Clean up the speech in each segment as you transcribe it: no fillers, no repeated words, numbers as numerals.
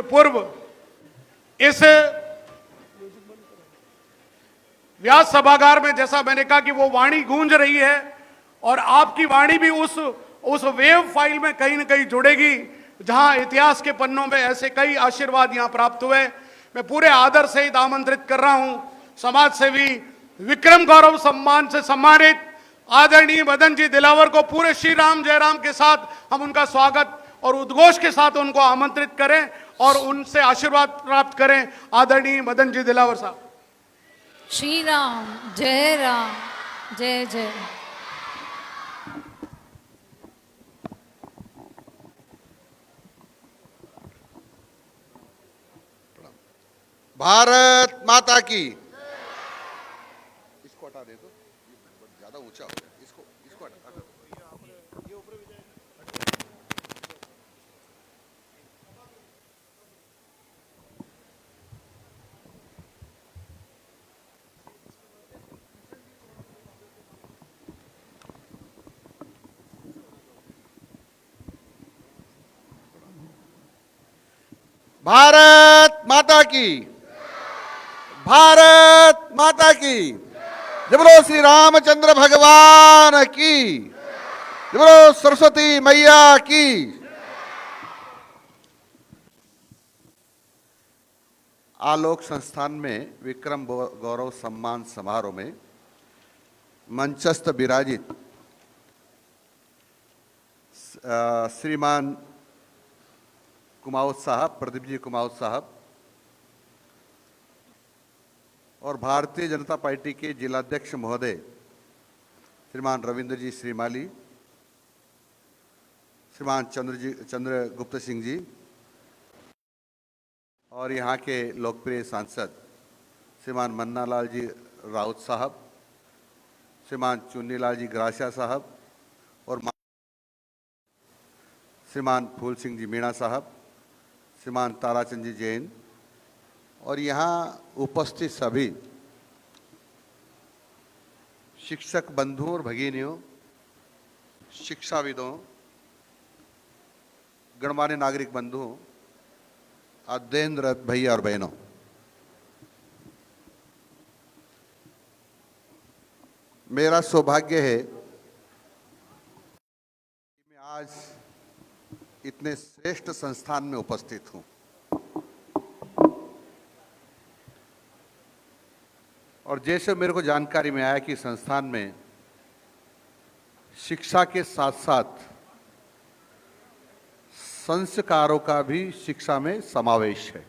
पूर्व इस व्यास सभागार में, जैसा मैंने कहा कि वो वाणी गूंज रही है और आपकी वाणी भी उस वेव फाइल में कहीं ना कहीं जुड़ेगी जहां इतिहास के पन्नों में ऐसे कई आशीर्वाद यहां प्राप्त हुए। मैं पूरे आदर सहित आमंत्रित कर रहा हूं समाज सेवी विक्रम गौरव सम्मान से सम्मानित आदरणीय मदन जी दिलावर को पूरे श्री राम जयराम के साथ हम उनका स्वागत और उद्घोष के साथ उनको आमंत्रित करें और उनसे आशीर्वाद प्राप्त करें। आदरणीय मदन जी दिलावर साहब। श्री राम जय जय। भारत माता की। इसको हटा दे दो, ज्यादा ऊंचा हो गया। इसको हटा। भारत माता की। भारत माता की। जय बोलो श्री रामचंद्र भगवान की। जय बोलो सरस्वती मैया की। आलोक संस्थान में विक्रम गौरव सम्मान समारोह में मंचस्थ विराजित श्रीमान कुमावत साहब, प्रदीप जी कुमावत साहब और भारतीय जनता पार्टी के जिलाध्यक्ष महोदय श्रीमान रविंद्र जी श्रीमाली, श्रीमान चंद्रगुप्त सिंह जी और यहाँ के लोकप्रिय सांसद श्रीमान मन्नालाल जी राउत साहब, श्रीमान चुन्नीलाल जी ग्रासिया साहब और श्रीमान फूल सिंह जी मीणा साहब, श्रीमान ताराचंद जी जैन और यहाँ उपस्थित सभी शिक्षक बंधुओं और भगिनियों, शिक्षाविदों, गणमान्य नागरिक बंधुओं, अध्ययनरत भैया और बहनों, मेरा सौभाग्य है कि मैं आज इतने श्रेष्ठ संस्थान में उपस्थित हूं और जैसे मेरे को जानकारी में आया कि संस्थान में शिक्षा के साथ साथ संस्कारों का भी शिक्षा में समावेश है।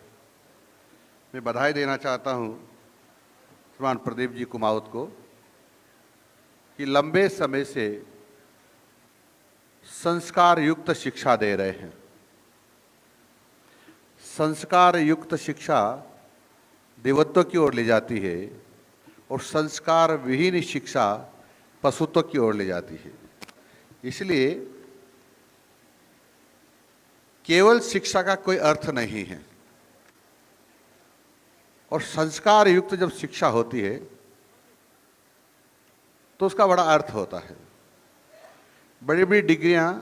मैं बधाई देना चाहता हूं श्रीमान प्रदीप जी कुमावत को कि लंबे समय से संस्कार युक्त शिक्षा दे रहे हैं। संस्कार युक्त शिक्षा देवत्व की ओर ले जाती है और संस्कार विहीन शिक्षा पशुत्व की ओर ले जाती है। इसलिए केवल शिक्षा का कोई अर्थ नहीं है और संस्कार युक्त जब शिक्षा होती है तो उसका बड़ा अर्थ होता है। बड़ी बड़ी डिग्रियां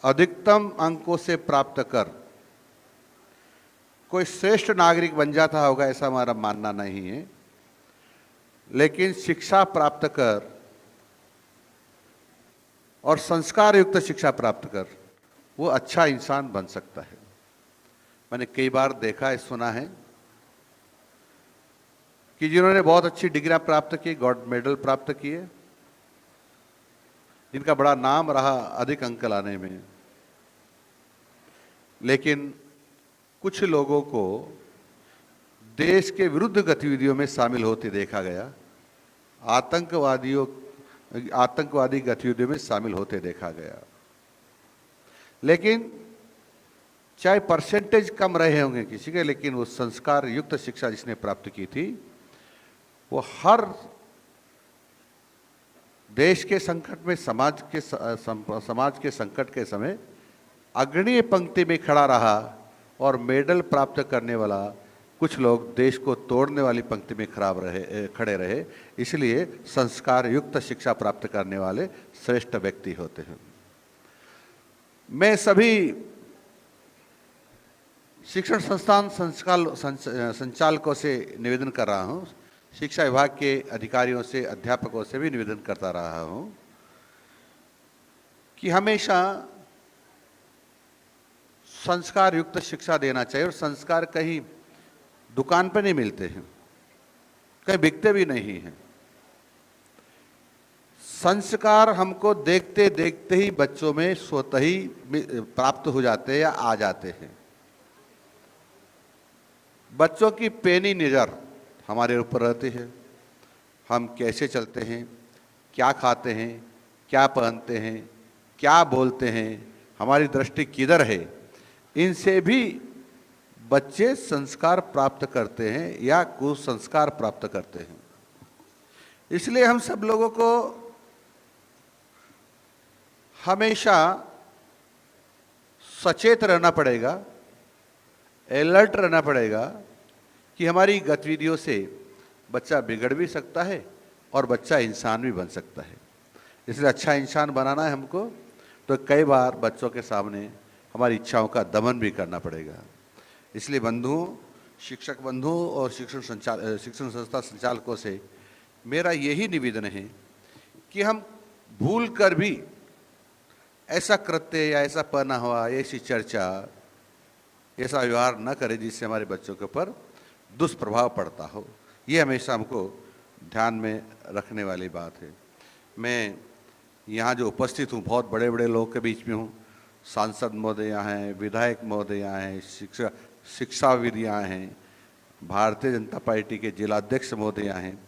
अधिकतम अंकों से प्राप्त कर कोई श्रेष्ठ नागरिक बन जाता होगा ऐसा हमारा मानना नहीं है, लेकिन शिक्षा प्राप्त कर और संस्कार युक्त शिक्षा प्राप्त कर वो अच्छा इंसान बन सकता है। मैंने कई बार देखा है, सुना है कि जिन्होंने बहुत अच्छी डिग्रियां प्राप्त की, गोल्ड मेडल प्राप्त किए, जिनका बड़ा नाम रहा अधिक अंक लाने में, लेकिन कुछ लोगों को देश के विरुद्ध गतिविधियों में शामिल होते देखा गया, आतंकवादी गतिविधियों में शामिल होते देखा गया। लेकिन चाहे परसेंटेज कम रहे होंगे किसी के, लेकिन वो संस्कार युक्त शिक्षा जिसने प्राप्त की थी वो हर देश के संकट में, समाज के संकट के समय अग्रणी पंक्ति में खड़ा रहा और मेडल प्राप्त करने वाला कुछ लोग देश को तोड़ने वाली पंक्ति में खड़े रहे। इसलिए संस्कार युक्त शिक्षा प्राप्त करने वाले श्रेष्ठ व्यक्ति होते हैं। मैं सभी शिक्षण संस्थान संचालकों से निवेदन कर रहा हूँ, शिक्षा विभाग के अधिकारियों से, अध्यापकों से भी निवेदन करता रहा हूँ कि हमेशा संस्कार युक्त शिक्षा देना चाहिए। और संस्कार कहीं दुकान पर नहीं मिलते हैं, कहीं बिकते भी नहीं हैं। संस्कार हमको देखते देखते ही बच्चों में स्वतः ही प्राप्त हो जाते हैं या आ जाते हैं। बच्चों की पैनी नज़र हमारे ऊपर रहती है, हम कैसे चलते हैं, क्या खाते हैं, क्या पहनते हैं, क्या बोलते हैं, हमारी दृष्टि किधर है, इनसे भी बच्चे संस्कार प्राप्त करते हैं या कुसंस्कार प्राप्त करते हैं। इसलिए हम सब लोगों को हमेशा सचेत रहना पड़ेगा, अलर्ट रहना पड़ेगा कि हमारी गतिविधियों से बच्चा बिगड़ भी सकता है और बच्चा इंसान भी बन सकता है। इसलिए अच्छा इंसान बनाना है हमको, तो कई बार बच्चों के सामने हमारी इच्छाओं का दमन भी करना पड़ेगा। इसलिए बंधुओं, शिक्षक बंधुओं और शिक्षण संस्था संचालकों से मेरा यही निवेदन है कि हम भूल कर भी ऐसा कृत्य या ऐसा पहनावा, ऐसी चर्चा, ऐसा व्यवहार न करें जिससे हमारे बच्चों के ऊपर दुष्प्रभाव पड़ता हो। ये हमेशा हमको ध्यान में रखने वाली बात है। मैं यहाँ जो उपस्थित हूँ, बहुत बड़े बड़े लोगों के बीच में हूँ। सांसद महोदय यहाँ हैं, विधायक महोदय यहाँ हैं, शिक्षाविद यहाँ हैं, भारतीय जनता पार्टी के जिलाध्यक्ष महोदय यहाँ हैं।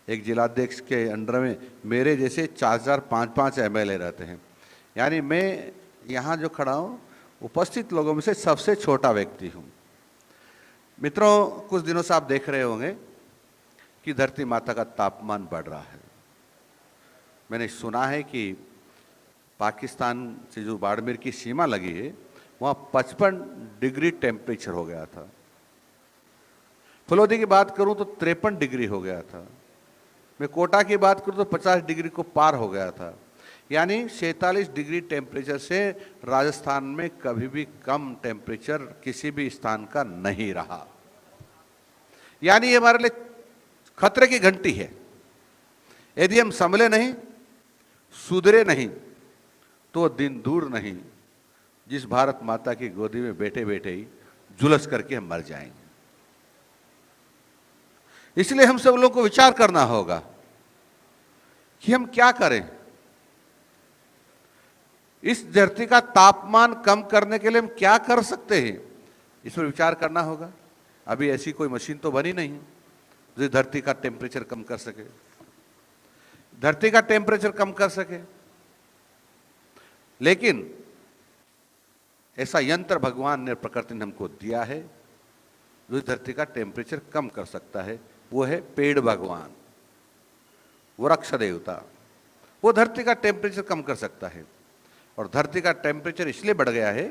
एक जिलाध्यक्ष के अंडर में मेरे जैसे 4-4, 5-5 MLA रहते हैं। यानी मैं यहाँ जो खड़ा हूँ, उपस्थित लोगों में से सबसे छोटा व्यक्ति हूँ। मित्रों, कुछ दिनों से आप देख रहे होंगे कि धरती माता का तापमान बढ़ रहा है। मैंने सुना है कि पाकिस्तान से जो बाड़मेर की सीमा लगी है, वहाँ 55 डिग्री टेम्परेचर हो गया था। फुलौदी की बात करूँ तो 53 डिग्री हो गया था। मैं कोटा की बात करूँ तो 50 डिग्री को पार हो गया था। यानी 46 डिग्री टेम्परेचर से राजस्थान में कभी भी कम टेम्परेचर किसी भी स्थान का नहीं रहा। यानी ये हमारे लिए खतरे की घंटी है। यदि हम संभले नहीं, सुधरे नहीं, तो दिन दूर नहीं जिस भारत माता की गोदी में बैठे बैठे ही झुलस करके हम मर जाएंगे। इसलिए हम सब लोगों को विचार करना होगा कि हम क्या करें। इस धरती का तापमान कम करने के लिए हम क्या कर सकते हैं, इस पर विचार करना होगा। अभी ऐसी कोई मशीन तो बनी नहीं जो धरती का टेम्परेचर कम कर सके, धरती का टेम्परेचर कम कर सके। लेकिन ऐसा यंत्र भगवान ने, प्रकृति ने हमको दिया है जो धरती का टेम्परेचर कम कर सकता है। वो है पेड़ भगवान, वृक्ष देवता। वो धरती का टेम्परेचर कम कर सकता है। और धरती का टेम्परेचर इसलिए बढ़ गया है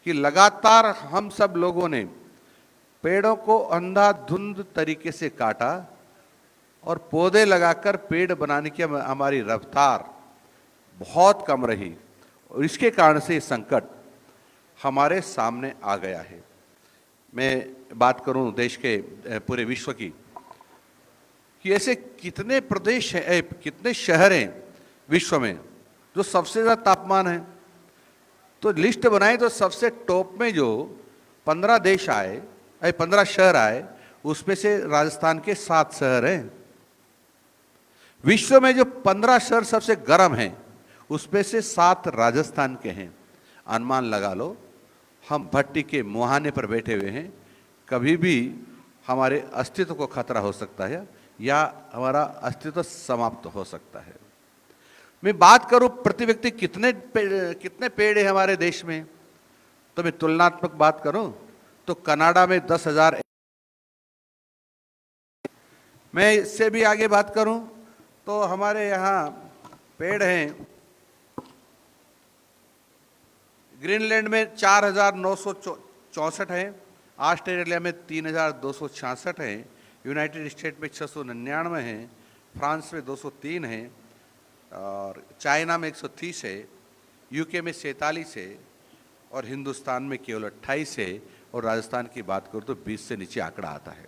कि लगातार हम सब लोगों ने पेड़ों को अंधाधुंध तरीके से काटा और पौधे लगाकर पेड़ बनाने की हमारी रफ्तार बहुत कम रही। और इसके कारण से ये संकट हमारे सामने आ गया है। मैं बात करूं देश के, पूरे विश्व की, कि ऐसे कितने प्रदेश हैं, कितने शहर हैं विश्व में जो सबसे ज़्यादा तापमान है। तो लिस्ट बनाए तो सबसे टॉप में जो 15 देश आए, 15 शहर आए, उसमें से राजस्थान के 7 शहर हैं। विश्व में जो 15 शहर सबसे गर्म हैं, उसमें से 7 राजस्थान के हैं। अनुमान लगा लो, हम भट्टी के मुहाने पर बैठे हुए हैं। कभी भी हमारे अस्तित्व को खतरा हो सकता है या हमारा अस्तित्व समाप्त हो सकता है। मैं बात करूं प्रति व्यक्ति कितने पेड़ है हमारे देश में, तो मैं तुलनात्मक बात करूं तो कनाडा में 10,000। मैं इससे भी आगे बात करूं तो हमारे यहाँ पेड़ हैं, ग्रीनलैंड में 4,964 हैं, ऑस्ट्रेलिया में 3,266 हैं, यूनाइटेड स्टेट में 699 हैं, फ्रांस में 203 हैं, और चाइना में 130 है, यूके में 47 है, और हिंदुस्तान में केवल 28 है। और राजस्थान की बात करूं तो 20 से नीचे आंकड़ा आता है।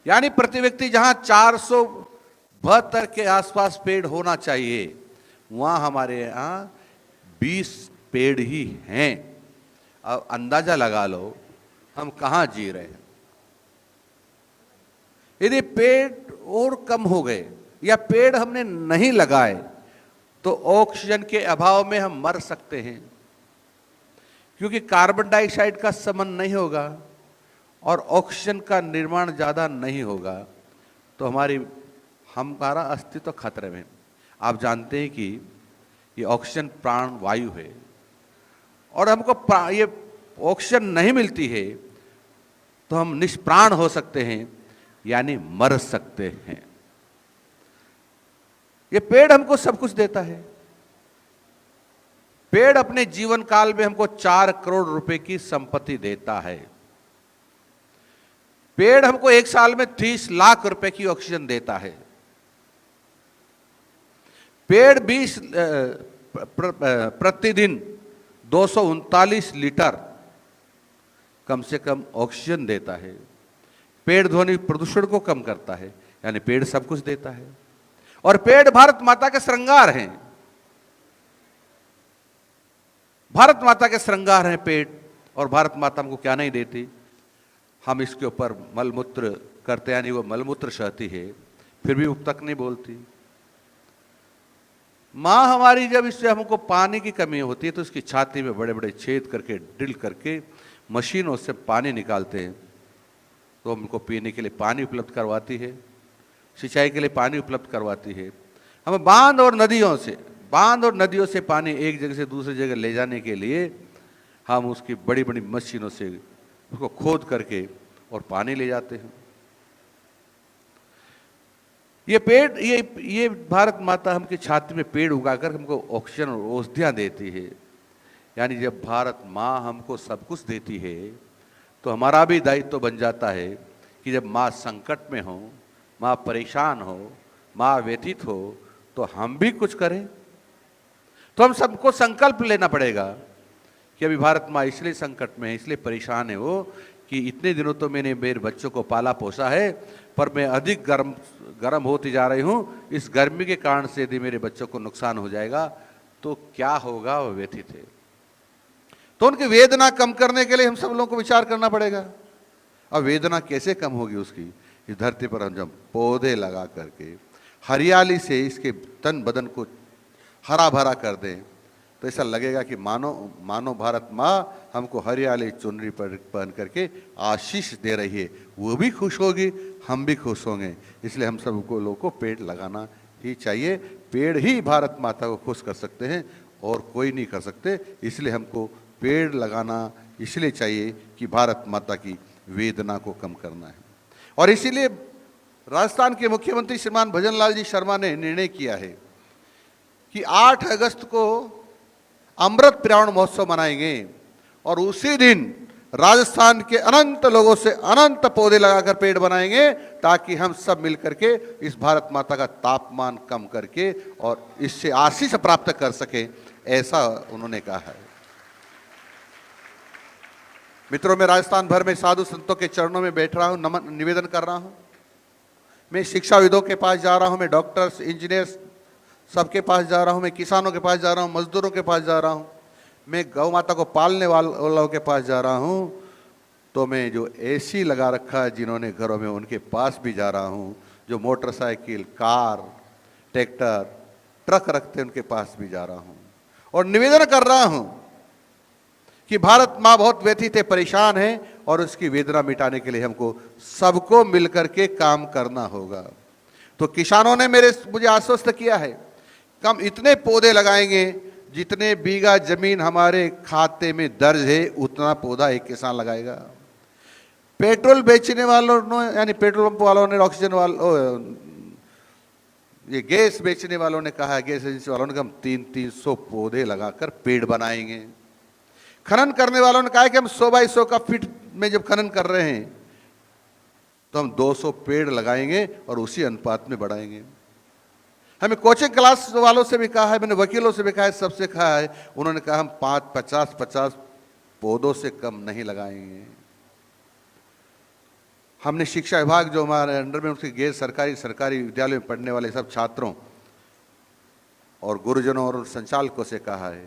यानी प्रति व्यक्ति जहां 472 के आसपास पेड़ होना चाहिए, वहां हमारे यहाँ 20 पेड़ ही हैं। अब अंदाजा लगा लो हम कहां जी रहे हैं। यदि पेड़ और कम हो गए या पेड़ हमने नहीं लगाए तो ऑक्सीजन के अभाव में हम मर सकते हैं, क्योंकि कार्बन डाइऑक्साइड का शमन नहीं होगा और ऑक्सीजन का निर्माण ज़्यादा नहीं होगा तो हमारा अस्तित्व खतरे में। आप जानते हैं कि ये ऑक्सीजन प्राण वायु है और हमको ये ऑक्सीजन नहीं मिलती है तो हम निष्प्राण हो सकते हैं, यानी मर सकते हैं। ये पेड़ हमको सब कुछ देता है। पेड़ अपने जीवन काल में हमको 4 करोड़ रुपए की संपत्ति देता है। पेड़ हमको 1 साल में 30 लाख रुपए की ऑक्सीजन देता है। पेड़ प्रतिदिन 239 लीटर कम से कम ऑक्सीजन देता है। पेड़ ध्वनि प्रदूषण को कम करता है, यानी पेड़ सब कुछ देता है। और पेड़ भारत माता के श्रृंगार हैं। भारत माता के श्रृंगार हैं पेड़। और भारत माता हमको क्या नहीं देती, हम इसके ऊपर मलमूत्र करते, यानी वो मलमूत्र सहती है, फिर भी अब तक नहीं बोलती। माँ हमारी जब इससे हमको पानी की कमी होती है तो इसकी छाती में बड़े बड़े छेद करके ड्रिल करके मशीनों से पानी निकालते हैं, तो हमको पीने के लिए पानी उपलब्ध करवाती है, सिंचाई के लिए पानी उपलब्ध करवाती है। हमें बांध और नदियों से पानी एक जगह से दूसरी जगह ले जाने के लिए हम उसकी बड़ी बड़ी मशीनों से उसको खोद करके और पानी ले जाते हैं। ये पेड़, ये भारत माता हमकी छाती में पेड़ उगाकर हमको ऑक्सीजन और औषधियाँ देती है। यानी जब भारत माँ हमको सब कुछ देती है तो हमारा भी दायित्व तो बन जाता है कि जब माँ संकट में हो, माँ परेशान हो, माँ व्यथित हो, तो हम भी कुछ करें। तो हम सबको संकल्प लेना पड़ेगा कि अभी भारत माँ इसलिए संकट में है, इसलिए परेशान है वो कि इतने दिनों तो मैंने मेरे बच्चों को पाला पोसा है, पर मैं अधिक गर्म होती जा रही हूँ। इस गर्मी के कारण से यदि मेरे बच्चों को नुकसान हो जाएगा तो क्या होगा, वो व्यथित है। तो उनकी वेदना कम करने के लिए हम सब लोगों को विचार करना पड़ेगा। अब वेदना कैसे कम होगी उसकी, इस धरती पर हम जब पौधे लगा करके हरियाली से इसके तन बदन को हरा भरा कर दें तो ऐसा लगेगा कि मानो भारत माँ हमको हरियाली चुनरी पर पहन करके आशीष दे रही है। वो भी खुश होगी, हम भी खुश होंगे। इसलिए हम सबको लोगों को पेड़ लगाना ही चाहिए। पेड़ ही भारत माता को खुश कर सकते हैं और कोई नहीं कर सकते। इसलिए हमको पेड़ लगाना इसलिए चाहिए कि भारत माता की वेदना को कम करना है। और इसीलिए राजस्थान के मुख्यमंत्री श्रीमान भजनलाल जी शर्मा ने निर्णय किया है कि 8 अगस्त को अमृत पर्यावरण महोत्सव मनाएंगे और उसी दिन राजस्थान के अनंत लोगों से अनंत पौधे लगाकर पेड़ बनाएंगे, ताकि हम सब मिलकर के इस भारत माता का तापमान कम करके और इससे आशीष प्राप्त कर सके, ऐसा उन्होंने कहा है। मित्रों, मैं राजस्थान भर में साधु संतों के चरणों में बैठ रहा हूँ, नमन निवेदन कर रहा हूँ। मैं शिक्षाविदों के पास जा रहा हूँ, मैं डॉक्टर्स, इंजीनियर्स सबके पास जा रहा हूँ, मैं किसानों के पास जा रहा हूँ, मजदूरों के पास जा रहा हूँ, मैं गौ माता को पालने वालों के पास जा रहा हूँ, तो मैं जो एसी लगा रखा है जिन्होंने घरों में उनके पास भी जा रहा हूँ, जो मोटरसाइकिल, कार, ट्रैक्टर, ट्रक रखते हैं उनके पास भी जा रहा हूँ और निवेदन कर रहा हूँ कि भारत माँ बहुत व्यथित है, परेशान है और उसकी वेदना मिटाने के लिए हमको सबको मिलकर के काम करना होगा। तो किसानों ने मुझे आश्वस्त किया है, कम इतने पौधे लगाएंगे जितने बीघा जमीन हमारे खाते में दर्ज है, उतना पौधा एक किसान लगाएगा। पेट्रोल बेचने वालों ने, यानी पेट्रोल पंप वालों ने, ऑक्सीजन वालों, ये गैस बेचने वालों ने कहा है, गैस एजेंसी वालों ने कहा हम 300 पौधे लगाकर पेड़ बनाएंगे। खनन करने वालों ने कहा है कि हम 100 बाई 100 का फीट में जब खनन कर रहे हैं तो हम 200 पेड़ लगाएंगे और उसी अनुपात में बढ़ाएंगे। हमें कोचिंग क्लास वालों से भी कहा है, मैंने वकीलों से भी कहा है, सबसे कहा है, उन्होंने कहा हम 50 पौधों से कम नहीं लगाएंगे। हमने शिक्षा विभाग जो हमारे अंडर में उसके गैर सरकारी सरकारी विद्यालय में पढ़ने वाले सब छात्रों और गुरुजनों और संचालकों से कहा है,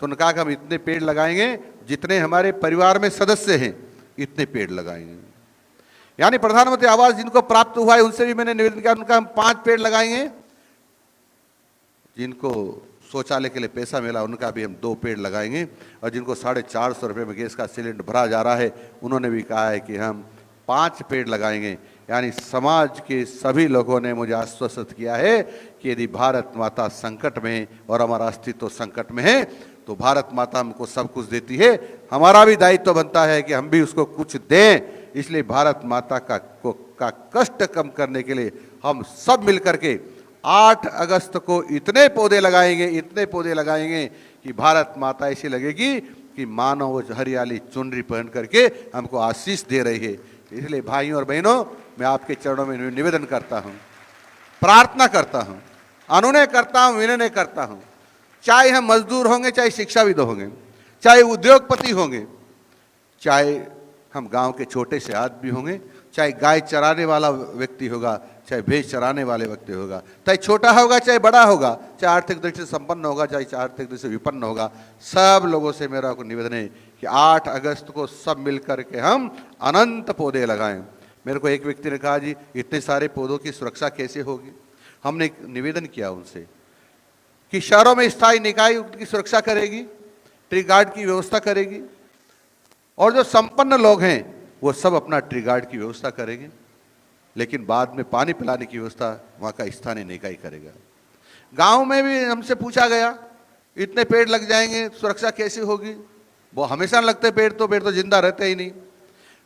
तो उन्होंने कहा कि हम इतने पेड़ लगाएंगे जितने हमारे परिवार में सदस्य हैं, इतने पेड़ लगाएंगे। यानी प्रधानमंत्री आवास जिनको प्राप्त हुआ है उनसे भी मैंने निवेदन किया, उनका हम 5 पेड़ लगाएंगे। जिनको शौचालय के लिए पैसा मिला उनका भी हम 2 पेड़ लगाएंगे। और जिनको 450 रुपये में गैस का सिलेंडर भरा जा रहा है उन्होंने भी कहा है कि हम 5 पेड़ लगाएंगे। यानी समाज के सभी लोगों ने मुझे आश्वस्त किया है कि यदि भारत माता संकट में है और हमारा अस्तित्व संकट में है तो भारत माता हमको सब कुछ देती है, हमारा भी दायित्व बनता है कि हम भी उसको कुछ दें। इसलिए भारत माता का कष्ट कम करने के लिए हम सब मिलकर के 8 अगस्त को इतने पौधे लगाएंगे कि भारत माता ऐसी लगेगी कि मानो वो हरियाली चुनरी पहन करके हमको आशीष दे रही है। इसलिए भाइयों और बहनों, मैं आपके चरणों में निवेदन करता हूं, प्रार्थना करता हूं, अनुनय करता हूं, विनय करता हूं। चाहे हम मजदूर होंगे, चाहे शिक्षाविद होंगे, चाहे उद्योगपति होंगे, चाहे हम गांव के छोटे से आदमी होंगे, चाहे गाय चराने वाला व्यक्ति होगा, चाहे भैंस चराने वाले व्यक्ति होगा, चाहे छोटा होगा चाहे बड़ा होगा, चाहे आर्थिक दृष्टि से संपन्न होगा चाहे आर्थिक दृष्टि से विपन्न होगा, सब लोगों से मेरा को निवेदन है कि 8 अगस्त को सब मिलकर के हम अनंत पौधे लगाएं। मेरे को एक व्यक्ति ने कहा, जी इतने सारे पौधों की सुरक्षा कैसे होगी? हमने एक निवेदन किया उनसे कि शहरों में स्थायी निकाय उनकी सुरक्षा करेगी, ट्री गार्ड की व्यवस्था करेगी, और जो संपन्न लोग हैं वो सब अपना ट्री गार्ड की व्यवस्था करेंगे, लेकिन बाद में पानी पिलाने की व्यवस्था वहाँ का स्थानीय निकाय करेगा। गांव में भी हमसे पूछा गया, इतने पेड़ लग जाएंगे, सुरक्षा कैसे होगी? वो हमेशा लगते पेड़ तो जिंदा रहते ही नहीं।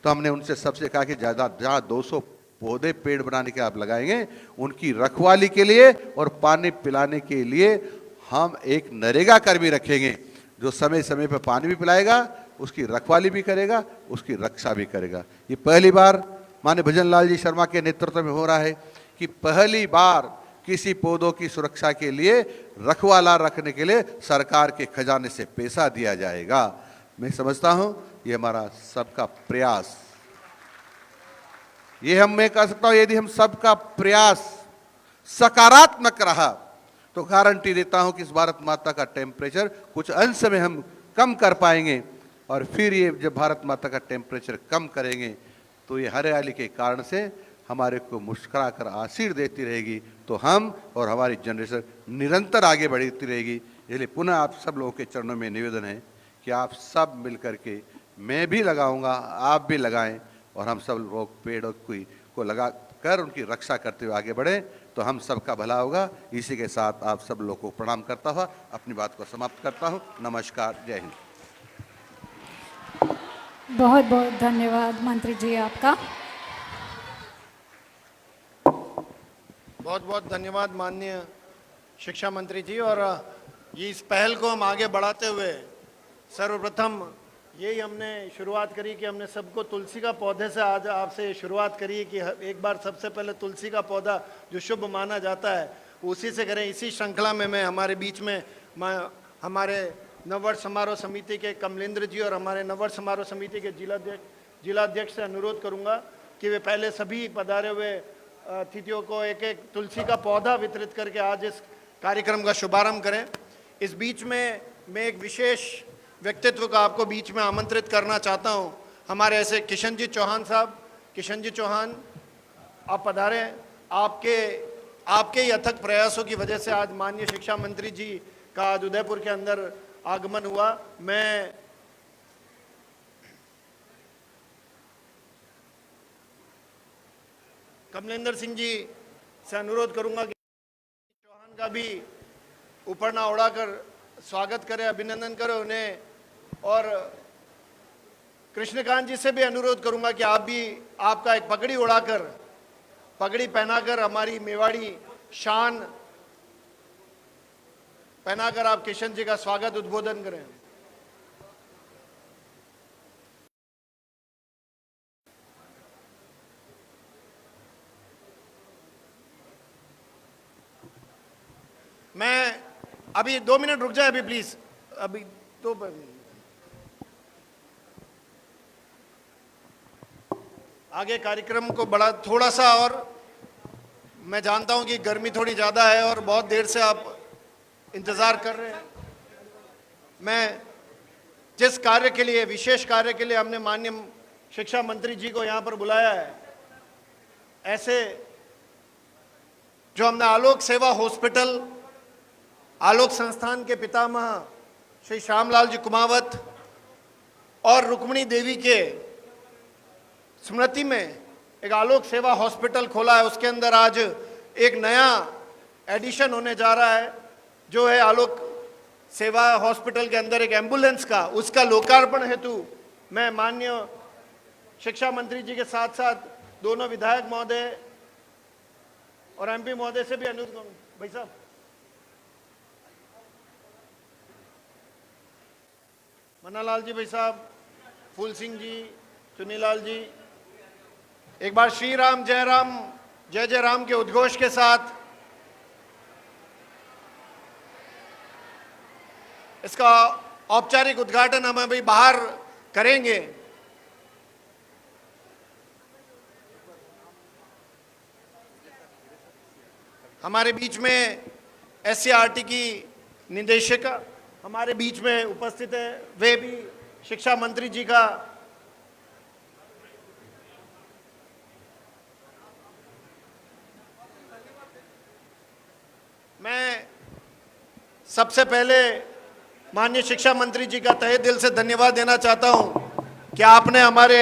तो हमने उनसे सबसे कहा कि ज़्यादा जहाँ 200 पौधे पेड़ बनाने के आप लगाएंगे, उनकी रखवाली के लिए और पानी पिलाने के लिए हम एक नरेगा कर्मी रखेंगे, जो समय समय पर पानी भी पिलाएगा, उसकी रखवाली भी करेगा, उसकी रक्षा भी करेगा। ये पहली बार माननीय भजन लाल जी शर्मा के नेतृत्व में हो रहा है कि पहली बार किसी पौधों की सुरक्षा के लिए रखवाला रखने के लिए सरकार के खजाने से पैसा दिया जाएगा। मैं समझता हूं ये हमारा सबका प्रयास, ये मैं कह सकता हूं, यदि हम सबका प्रयास सकारात्मक रहा तो गारंटी देता हूं कि इस भारत माता का टेम्परेचर कुछ अंश में हम कम कर पाएंगे। और फिर ये जब भारत माता का टेम्परेचर कम करेंगे तो ये हरियाली के कारण से हमारे को मुस्कुरा कर आशीर्वाद देती रहेगी, तो हम और हमारी जनरेशन निरंतर आगे बढ़ती रहेगी। इसलिए पुनः आप सब लोगों के चरणों में निवेदन है कि आप सब मिल कर के, मैं भी लगाऊंगा, आप भी लगाएं, और हम सब लोग पेड़ों को लगा कर उनकी रक्षा करते हुए आगे बढ़ें, तो हम सबका भला होगा। इसी के साथ आप सब लोग को प्रणाम करता हुआ अपनी बात को समाप्त करता हूँ। नमस्कार, जय हिंद। बहुत बहुत धन्यवाद मंत्री जी आपका। बहुत बहुत धन्यवाद माननीय शिक्षा मंत्री जी। और ये इस पहल को हम आगे बढ़ाते हुए सर्वप्रथम यही हमने शुरुआत करी कि हमने सबको तुलसी का पौधे से आज आपसे शुरुआत करी कि एक बार सबसे पहले तुलसी का पौधा जो शुभ माना जाता है उसी से करें। इसी श्रृंखला में मैं हमारे बीच में हमारे नववर्ष समारोह समिति के कमलेंद्र जी और हमारे नववर्ष समारोह समिति के जिलाध्यक्ष से अनुरोध करूंगा कि वे पहले सभी पधारे हुए अतिथियों को एक एक तुलसी का पौधा वितरित करके आज इस कार्यक्रम का शुभारंभ करें। इस बीच में मैं एक विशेष व्यक्तित्व को आपको बीच में आमंत्रित करना चाहता हूं। हमारे ऐसे किशन जी चौहान साहब, किशन जी चौहान आप पधारे। आपके ही अथक प्रयासों की वजह से आज माननीय शिक्षा मंत्री जी का आज उदयपुर के अंदर आगमन हुआ। मैं कमलेंद्र सिंह जी से अनुरोध करूंगा कि चौहान का भी ऊपर ना उड़ाकर स्वागत करें, अभिनंदन करें उन्हें। और कृष्णकांत जी से भी अनुरोध करूंगा कि आप भी आपका एक पगड़ी उड़ाकर, पगड़ी पहनाकर, हमारी मेवाड़ी शान पहनाकर आप किशन जी का स्वागत उद्बोधन करें। मैं अभी 2 मिनट रुक जाए अभी प्लीज, अभी 2 मिनट। आगे कार्यक्रम को बड़ा थोड़ा सा, और मैं जानता हूं कि गर्मी थोड़ी ज़्यादा है और बहुत देर से आप इंतज़ार कर रहे हैं। मैं जिस कार्य के लिए, विशेष कार्य के लिए हमने माननीय शिक्षा मंत्री जी को यहाँ पर बुलाया है, ऐसे जो हमने आलोक सेवा हॉस्पिटल, आलोक संस्थान के पितामह श्री श्यामलाल जी कुमावत और रुक्मिणी देवी के स्मृति में एक आलोक सेवा हॉस्पिटल खोला है। उसके अंदर आज एक नया एडिशन होने जा रहा है, जो है आलोक सेवा हॉस्पिटल के अंदर एक एम्बुलेंस का, उसका लोकार्पण हेतु मैं माननीय शिक्षा मंत्री जी के साथ साथ दोनों विधायक महोदय और एमपी महोदय से भी अनुरोध करूँ। भाई साहब, मन्नालाल जी, भाई साहब, फूल सिंह जी, चुनीलाल जी, एक बार श्री राम जय जय राम के उद्घोष के साथ इसका औपचारिक उद्घाटन हम अभी बाहर करेंगे। हमारे बीच में एससीईआरटी की निदेशिका हमारे बीच में उपस्थित है, वे भी शिक्षा मंत्री जी का मैं सबसे पहले माननीय शिक्षा मंत्री जी का तहे दिल से धन्यवाद देना चाहता हूं कि आपने हमारे